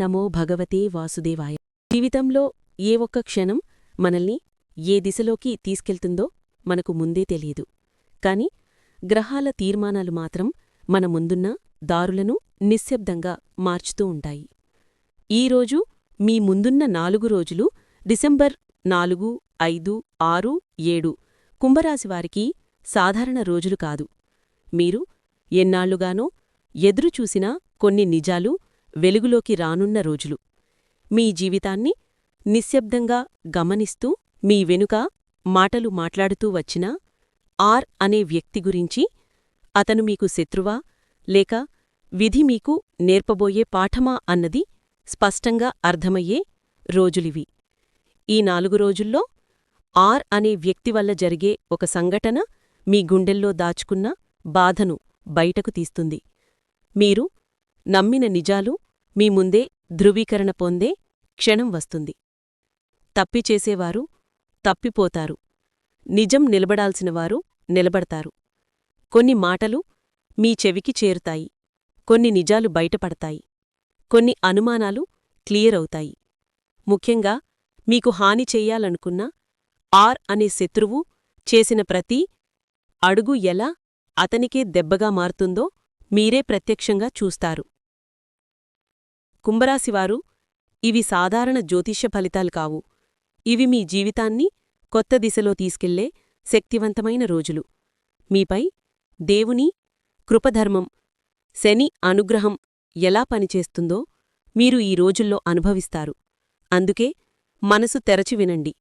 నమో భగవతే వాసుదేవాయ. జీవితంలో ఏ ఒక్క క్షణం మనల్ని ఏ దిశలోకి తీసుకెళ్తుందో మనకు ముందే తెలియదు. కాని గ్రహాల తీర్మానాలు మాత్రం మన ముందున్న దారులను నిశ్శబ్దంగా మార్చుతూ ఉంటాయి. ఈరోజు మీ ముందున్న 4 రోజులు డిసెంబర్ 4, 5, 6, 7 కుంభరాశివారికి సాధారణ రోజులు కాదు. మీరు ఎన్నాళ్లుగానో ఎదురుచూసిన కొన్ని నిజాలు వెలుగులోకి రానున్న రోజులు. మీ జీవితాన్ని నిశ్శబ్దంగా గమనిస్తూ మీ వెనుక మాటలు మాట్లాడుతూ వచ్చిన ఆర్ అనే వ్యక్తి గురించి, అతను మీకు శత్రువా లేక విధి మీకు నేర్పబోయే పాఠమా అన్నది స్పష్టంగా అర్థమయ్యే రోజులివి. ఈ 4 రోజుల్లో ఆర్ అనే వ్యక్తి వల్ల జరిగే ఒక సంఘటన మీ గుండెల్లో దాచుకున్న బాధను బయటకు తీస్తుంది. మీరు నమ్మిన నిజాలు మీ ముందే ధృవీకరణ పొందే క్షణం వస్తుంది. తప్పిచేసేవారు తప్పిపోతారు. నిజం నిలబడాల్సినవారు నిలబడతారు. కొన్ని మాటలు మీ చెవికి చేరుతాయి. కొన్ని నిజాలు బయటపడతాయి. కొన్ని అనుమానాలు క్లియర్ అవుతాయి. ముఖ్యంగా మీకు హాని చెయ్యాలనుకున్న ఆర్ అనే శత్రువు చేసిన ప్రతి అడుగు ఎలా అతనికే దెబ్బగా మారుతుందో మీరే ప్రత్యక్షంగా చూస్తారు. కుంభరాశివారు, ఇవి సాధారణ జ్యోతిష్య ఫలితాలు కావు. ఇవి మీ జీవితాన్ని కొత్త దిశలో తీసుకెళ్లే శక్తివంతమైన రోజులు. మీపై దేవుని కృపధర్మం, శని అనుగ్రహం ఎలా పనిచేస్తుందో మీరు ఈ రోజుల్లో అనుభవిస్తారు. అందుకే మనసు తెరచి వినండి.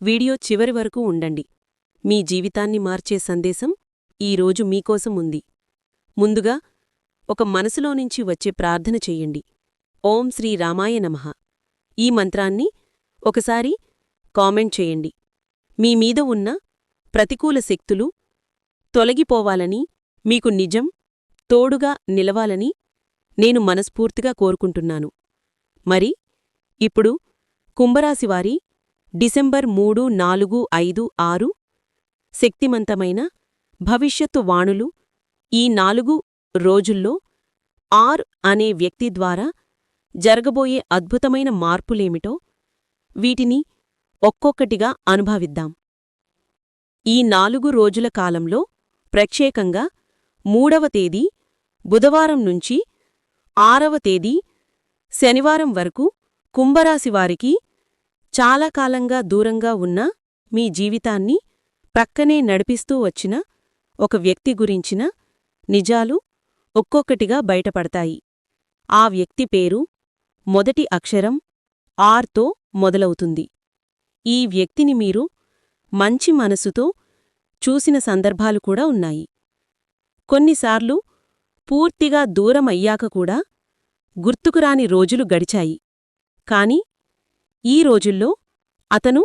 వీడియో చివరి వరకు ఉండండి. మీ జీవితాన్ని మార్చే సందేశం ఈరోజు మీకోసం ఉంది. ముందుగా ఒక మనసులోనుంచి వచ్చే ప్రార్థన చెయ్యండి. ఓం శ్రీ రామాయ నమః. ఈ మంత్రాన్ని ఒకసారి కామెంట్ చేయండి. మీ మీద ఉన్న ప్రతికూల శక్తులు తొలగిపోవాలని, మీకు నిజం తోడుగా నిలవాలని నేను మనస్ఫూర్తిగా కోరుకుంటున్నాను. మరి ఇప్పుడు కుంభరాశివారి డిసెంబర్ 3, 4, 5, 6 శక్తిమంతమైన భవిష్యత్తు వాణులు. ఈ 4 రోజుల్లో ఆర్ అనే వ్యక్తి ద్వారా జరగబోయే అద్భుతమైన మార్పులేమిటో వీటిని ఒక్కొక్కటిగా అనుభవిద్దాం. ఈ 4 రోజుల కాలంలో ప్రత్యేకంగా 3వ తేదీ బుధవారం నుంచి 6వ తేదీ శనివారం వరకు కుంభరాశివారికి చాలా కాలంగా దూరంగా ఉన్న మీ జీవితాన్ని ప్రక్కనే నడిపిస్తూ వచ్చిన ఒక వ్యక్తి గురించిన నిజాలు ఒక్కొక్కటిగా బయటపడతాయి. ఆ వ్యక్తి పేరు మొదటి అక్షరం ఆర్తో మొదలవుతుంది. ఈ వ్యక్తిని మీరు మంచి మనసుతో చూసిన సందర్భాలు కూడా ఉన్నాయి. కొన్నిసార్లు పూర్తిగా దూరమయ్యాక కూడా గుర్తుకురాని రోజులు గడిచాయి. కాని ఈ రోజుల్లో అతను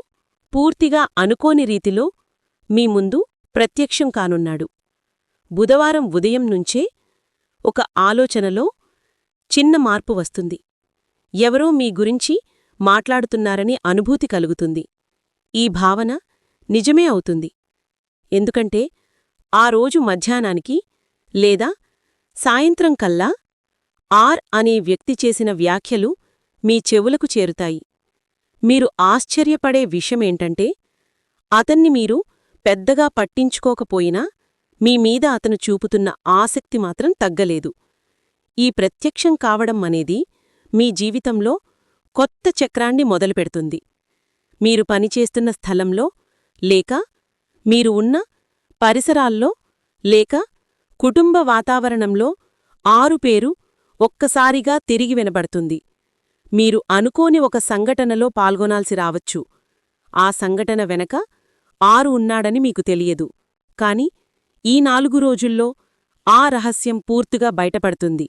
పూర్తిగా అనుకోని రీతిలో మీ ముందు ప్రత్యక్షం కానున్నాడు. బుధవారం ఉదయం నుంచే ఒక ఆలోచనలో చిన్న మార్పు వస్తుంది. ఎవరో మీ గురించి మాట్లాడుతున్నారని అనుభూతి కలుగుతుంది. ఈ భావన నిజమే అవుతుంది. ఎందుకంటే ఆ రోజు మధ్యాహ్నానికి లేదా సాయంత్రం కల్లా ఆర్ అనే వ్యక్తి చేసిన వ్యాఖ్యలు మీ చెవులకు చేరుతాయి. మీరు ఆశ్చర్యపడే విషయమేంటంటే, అతన్ని మీరు పెద్దగా పట్టించుకోకపోయినా మీ మీద అతను చూపుతున్న ఆసక్తి మాత్రం తగ్గలేదు. ఈ ప్రత్యక్షం కావడం అనేది మీ జీవితంలో కొత్త చక్రాన్ని మొదలుపెడుతుంది. మీరు పనిచేస్తున్న స్థలంలో లేక మీరు ఉన్న పరిసరాల్లో లేక కుటుంబ వాతావరణంలో ఆరు పేరు ఒక్కసారిగా తిరిగి వినబడుతుంది. మీరు అనుకోని ఒక సంఘటనలో పాల్గొనాల్సి రావచ్చు. ఆ సంఘటన వెనక ఆరు ఉన్నాడని మీకు తెలియదు. కాని ఈ 4 రోజుల్లో ఆ రహస్యం పూర్తిగా బయటపడుతుంది.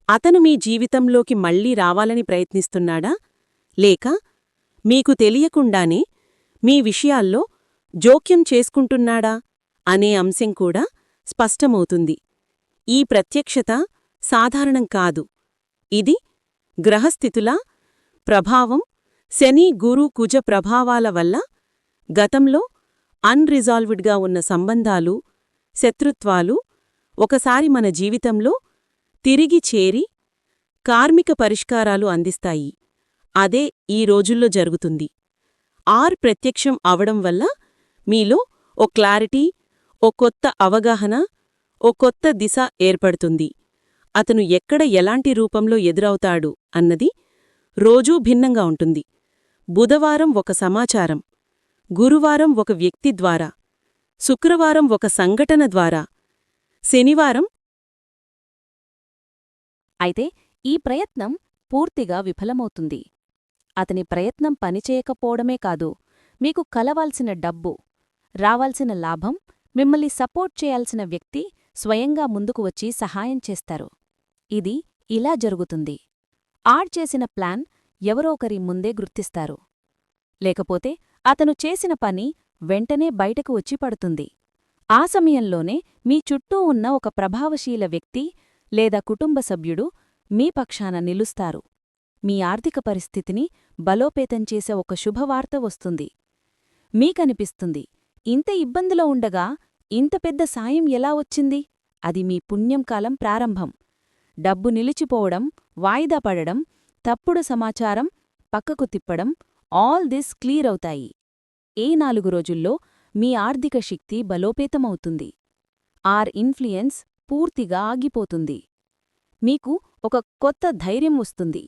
అతను మీ జీవితంలోకి మళ్లీ రావాలని ప్రయత్నిస్తున్నాడా లేక మీకు తెలియకుండానే మీ విషయాల్లో జోక్యం చేసుకుంటున్నాడా అనే అంశం కూడా స్పష్టమవుతుంది. ఈ ప్రత్యక్షత సాధారణం కాదు. ఇది గ్రహస్థితుల ప్రభావం, శని గురు కుజ ప్రభావాల వల్ల గతంలో అన్రిజాల్వ్డ్గా ఉన్న సంబంధాలు, శత్రుత్వాలు ఒకసారి మన జీవితంలో తిరిగి చేరి కార్మిక పరిష్కారాలు అందిస్తాయి. అదే ఈ రోజుల్లో జరుగుతుంది. ఆర్ ప్రత్యక్షం అవడం వల్ల మీలో ఓ క్లారిటీ, ఓ కొత్త అవగాహన, ఓ కొత్త దిశ ఏర్పడుతుంది. అతను ఎక్కడ ఎలాంటి రూపంలో ఎదురవుతాడు అన్నది రోజూ భిన్నంగా ఉంటుంది. బుధవారం ఒక సమాచారం, గురువారం ఒక వ్యక్తి ద్వారా, శుక్రవారం ఒక సంఘటన ద్వారా, శనివారం. అయితే ఈ ప్రయత్నం పూర్తిగా విఫలమవుతుంది. అతని ప్రయత్నం పనిచేయకపోవడమే కాదు, మీకు కలవాల్సిన డబ్బు, రావాల్సిన లాభం, మిమ్మల్ని సపోర్ట్ చేయాల్సిన వ్యక్తి స్వయంగా ముందుకు వచ్చి సహాయం చేస్తారు. ఇది ఇలా జరుగుతుంది. ఆడ్ చేసిన ప్లాన్ ఎవరో ఒకరి ముందే గుర్తిస్తారు. లేకపోతే అతను చేసిన పని వెంటనే బయటకు వచ్చి పడుతుంది. ఆ సమయంలోనే మీ చుట్టూ ఉన్న ఒక ప్రభావశీల వ్యక్తి లేదా కుటుంబ సభ్యుడు మీ పక్షాన నిలుస్తారు. మీ ఆర్థిక పరిస్థితిని బలోపేతం చేసే ఒక శుభవార్త వస్తుంది. మీకనిపిస్తుంది, ఇంత ఇబ్బందిలో ఉండగా ఇంత పెద్ద సాయం ఎలా వచ్చింది? అది మీ పుణ్యంకాలం ప్రారంభం. డబ్బు నిలిచిపోవడం, వాయిదా పడడం, తప్పుడు సమాచారం పక్కకు తిప్పడం, ఆల్ దిస్ క్లియర్ అవుతాయి. ఏ 4 రోజుల్లో మీ ఆర్థిక శక్తి బలోపేతమవుతుంది. ఆర్ ఇన్ఫ్లుయెన్స్ పూర్తిగా ఆగిపోతుంది. మీకు ఒక కొత్త ధైర్యం వస్తుంది.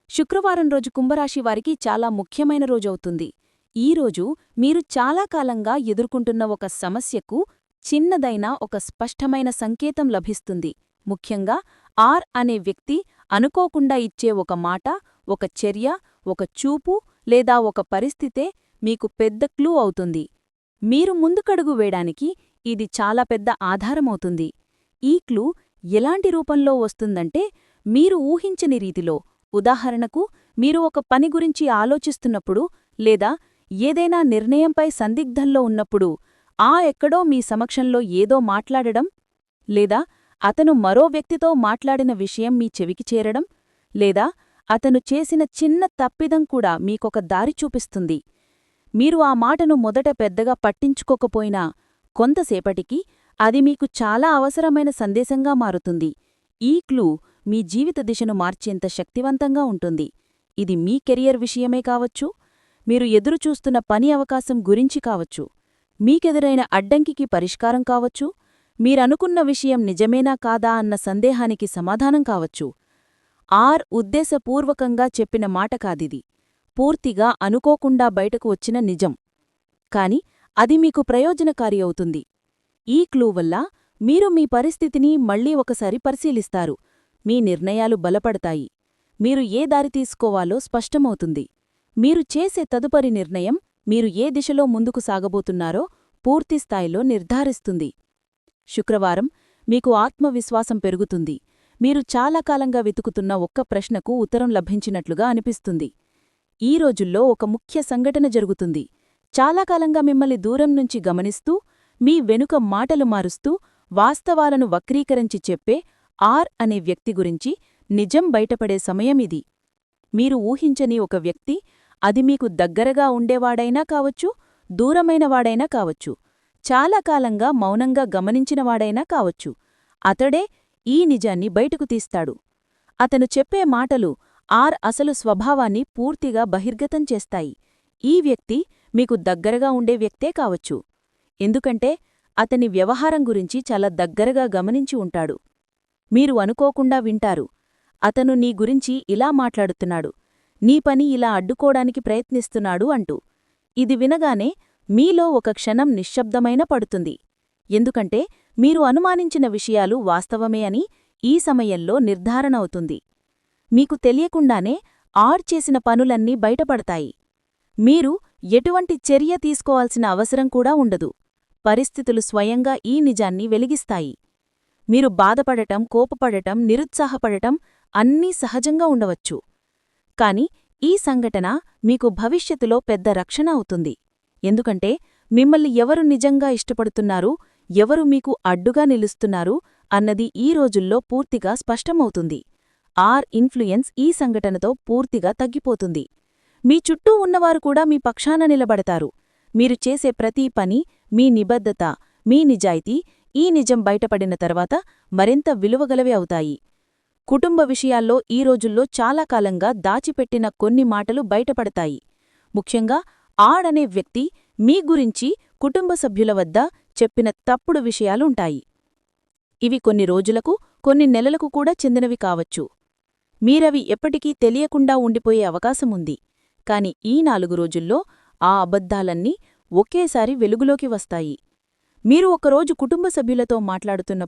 శుక్రవారం రోజు కుంభరాశి వారికి చాలా ముఖ్యమైన రోజవుతుంది. ఈరోజు మీరు చాలా కాలంగా ఎదుర్కొంటున్న ఒక సమస్యకు చిన్నదైనా ఒక స్పష్టమైన సంకేతం లభిస్తుంది. ముఖ్యంగా ఆర్ అనే వ్యక్తి అనుకోకుండా ఇచ్చే ఒక మాట, ఒక చర్య, ఒక చూపు లేదా ఒక పరిస్థితే మీకు పెద్ద క్లూ అవుతుంది. మీరు ముందుకడుగు వేయడానికి ఇది చాలా పెద్ద ఆధారమవుతుంది. ఈ క్లూ ఎలాంటి రూపంలో వస్తుందంటే, మీరు ఊహించని రీతిలో. ఉదాహరణకు, మీరు ఒక పని గురించి ఆలోచిస్తున్నప్పుడు లేదా ఏదైనా నిర్ణయంపై సందిగ్ధంలో ఉన్నప్పుడు ఎక్కడో మీ సమక్షంలో ఏదో మాట్లాడడం, లేదా అతను మరో వ్యక్తితో మాట్లాడిన విషయం మీ చెవికి చేరడం, లేదా అతను చేసిన చిన్న తప్పిదం కూడా మీకొక దారి చూపిస్తుంది. మీరు ఆ మాటను మొదట పెద్దగా పట్టించుకోకపోయినా కొంతసేపటికి అది మీకు చాలా అవసరమైన సందేశంగా మారుతుంది. ఈ క్లూ మీ జీవిత దిశను మార్చేంత శక్తివంతంగా ఉంటుంది. ఇది మీ కెరియర్ విషయమే కావచ్చు, మీరు ఎదురుచూస్తున్న పని అవకాశం గురించి కావచ్చు, మీకెదురైన అడ్డంకికి పరిష్కారం కావచ్చు, మీరనుకున్న విషయం నిజమేనా కాదా అన్న సందేహానికి సమాధానం కావచ్చు. ఆర్ ఉద్దేశపూర్వకంగా చెప్పిన మాట కాదిది. పూర్తిగా అనుకోకుండా బయటకు వచ్చిన నిజం. కాని అది మీకు ప్రయోజనకారి అవుతుంది. ఈ క్లూ వల్ల మీరు మీ పరిస్థితిని మళ్లీ ఒకసారి పరిశీలిస్తారు. మీ నిర్ణయాలు బలపడతాయి. మీరు ఏ దారి తీసుకోవాలో స్పష్టమవుతుంది. మీరు చేసే తదుపరి నిర్ణయం మీరు ఏ దిశలో ముందుకు సాగబోతున్నారో పూర్తిస్థాయిలో నిర్ధారిస్తుంది. శుక్రవారం మీకు ఆత్మవిశ్వాసం పెరుగుతుంది. మీరు చాలా కాలంగా వెతుకుతున్న ఒక్క ప్రశ్నకు ఉత్తరం లభించినట్లుగా అనిపిస్తుంది. ఈ రోజుల్లో ఒక ముఖ్య సంఘటన జరుగుతుంది. చాలా కాలంగా మిమ్మల్ని దూరం నుంచి గమనిస్తూ, మీ వెనుక మాటలు మారుస్తూ, వాస్తవాలను వక్రీకరించి చెప్పే ఆర్ అనే వ్యక్తి గురించి నిజం బయటపడే సమయమిది. మీరు ఊహించని ఒక వ్యక్తి, అది మీకు దగ్గరగా ఉండేవాడైనా కావచ్చు, దూరమైనవాడైనా కావచ్చు, చాలా కాలంగా మౌనంగా గమనించినవాడైనా కావచ్చు, అతడే ఈ నిజాన్ని బయటకు తీస్తాడు. అతను చెప్పే మాటలు ఆర్ అసలు స్వభావాన్ని పూర్తిగా బహిర్గతం చేస్తాయి. ఈ వ్యక్తి మీకు దగ్గరగా ఉండే వ్యక్తే కావచ్చు. ఎందుకంటే అతని వ్యవహారం గురించి చాలా దగ్గరగా గమనించి ఉంటాడు. మీరు అనుకోకుండా వింటారు, అతను నీ గురించి ఇలా మాట్లాడుతున్నాడు, నీ పని ఇలా అడ్డుకోడానికి ప్రయత్నిస్తున్నాడు అంటూ. ఇది వినగానే మీలో ఒక క్షణం నిశ్శబ్దమైన పడుతుంది. ఎందుకంటే మీరు అనుమానించిన విషయాలు వాస్తవమే అని ఈ సమయంలో నిర్ధారణ అవుతుంది. మీకు తెలియకుండానే ఆర్ చేసిన పనులన్నీ బయటపడతాయి. మీరు ఎటువంటి చర్య తీసుకోవాల్సిన అవసరం కూడా ఉండదు. పరిస్థితులు స్వయంగా ఈ నిజాన్ని వెలిగిస్తాయి. మీరు బాధపడటం, కోపపడటం, నిరుత్సాహపడటం అన్నీ సహజంగా ఉండవచ్చు. కాని ఈ సంఘటన మీకు భవిష్యత్తులో పెద్ద రక్షణ అవుతుంది. ఎందుకంటే మిమ్మల్ని ఎవరు నిజంగా ఇష్టపడుతున్నారు, ఎవరు మీకు అడ్డుగా నిలుస్తున్నారు అన్నది ఈ రోజుల్లో పూర్తిగా స్పష్టమవుతుంది. ఆర్ ఇన్ఫ్లుయెన్స్ ఈ సంఘటనతో పూర్తిగా తగ్గిపోతుంది. మీ చుట్టూ ఉన్నవారు కూడా మీ పక్షాన నిలబడతారు. మీరు చేసే ప్రతి పని, మీ నిబద్ధత, మీ నిజాయితీ ఈ నిజం బయటపడిన తర్వాత మరింత విలువగలవే అవుతాయి. కుటుంబ విషయాల్లో ఈ రోజుల్లో చాలా కాలంగా దాచిపెట్టిన కొన్ని మాటలు బయటపడతాయి. ముఖ్యంగా ఆడనే వ్యక్తి మీ గురించి కుటుంబ సభ్యుల వద్ద చెప్పిన తప్పుడు విషయాలుంటాయి. ఇవి కొన్ని రోజులకు, కొన్ని నెలలకు కూడా చెందినవి కావచ్చు. మీరవి ఎప్పటికీ తెలియకుండా ఉండిపోయే అవకాశముంది. కాని ఈ 4 రోజుల్లో ఆ అబద్ధాలన్నీ ఒకేసారి వెలుగులోకి వస్తాయి. మీరు ఒకరోజు కుటుంబ సభ్యులతో మాట్లాడుతున్న